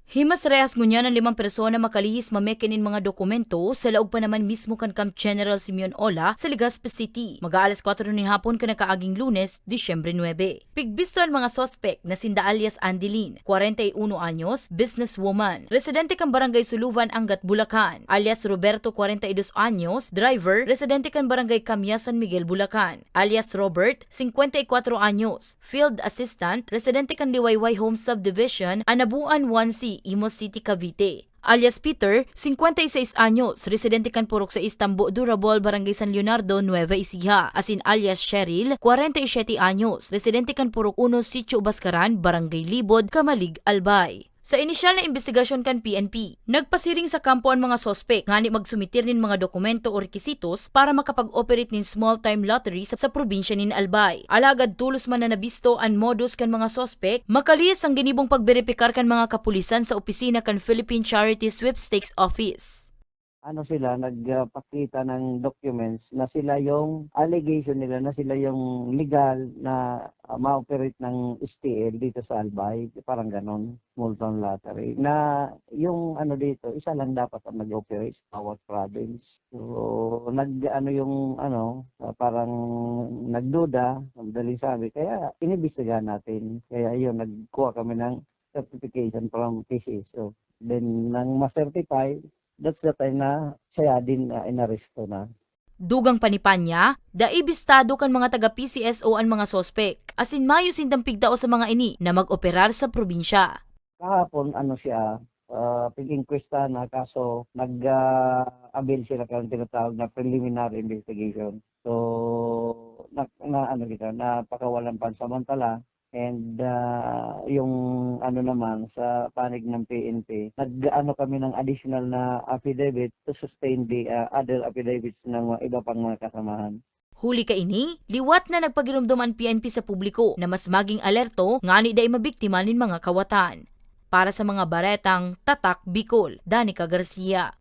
Himas rehas ngunya ng 5 persona makalihis mamekinin mga dokumento sa laog pa naman mismo kan Camp General Simeon Ola sa Legazpi City. Mag-aalas 4 ng hapon ka nakaaging Lunes, Disyembre 9. Pigbisto ang mga sospek na sinda alias Andelin, 41 anyos, businesswoman, residente kan Barangay Suluvan, Angat, Bulacan, alias Roberto, 42 anyos, driver, residente kan Barangay Camia, San Miguel, Bulacan, alias Robert, 54 anyos, field assistant, residente kan Liwayway Home Subdivision, Anabuan 1C, Imus City, Cavite. Alias Peter, 56 anyos, residente kan Purok sa Istambo, Durable, Barangay San Leonardo, Nueva Ecija. Asin alias Cheryl, 47 anyos, residente kan Purok 1, Sitio Bascaran, Barangay Libod, Kamalig, Albay. Sa inisyal na investigasyon kan PNP, nagpasiring sa kampo ang mga sospek ngani magsumitir nin mga dokumento o rekisitos para makapag-operate nin small-time lottery sa probinsya nin Albay. Alagad tulos man na nabisto ang modus kan mga sospek, makalihis ang ginibong pagberipikar kan mga kapulisan sa opisina kan Philippine Charity Sweepstakes Office. Sila nagpakita ng documents na sila yung allegation nila na sila yung legal na ma-operate ng STL dito sa Albay, parang ganon, small-town lottery. Na yung dito, isa lang dapat ang mag-operate sa bawat province. So, parang nagduda, madaling sabi. Kaya inibistigahan natin. Kaya yun, nagkuha kami ng certification from PCSO. Then, nang ma-certify, that's the time na siya din inaresto na. Dugang panipanya, daibistado kan mga taga-PCSO ang mga sospek, asin mayo sindang pigtao sa mga ini na mag-operar sa probinsya. Kahapon, pig-inquesta na kaso nag-avail sila ng tinatawag na preliminary investigation. So, napakawalan pansamantala. And yung naman sa panig ng PNP, kami ng additional na affidavit to sustain the other affidavits ng iba pang mga kasamahan. Huli ka ini, liwat na nagpagirumdum ang PNP sa publiko na mas maging alerto ngani day mabiktima nin mga kawatan. Para sa mga baretang Tatak Bicol, Danica Garcia.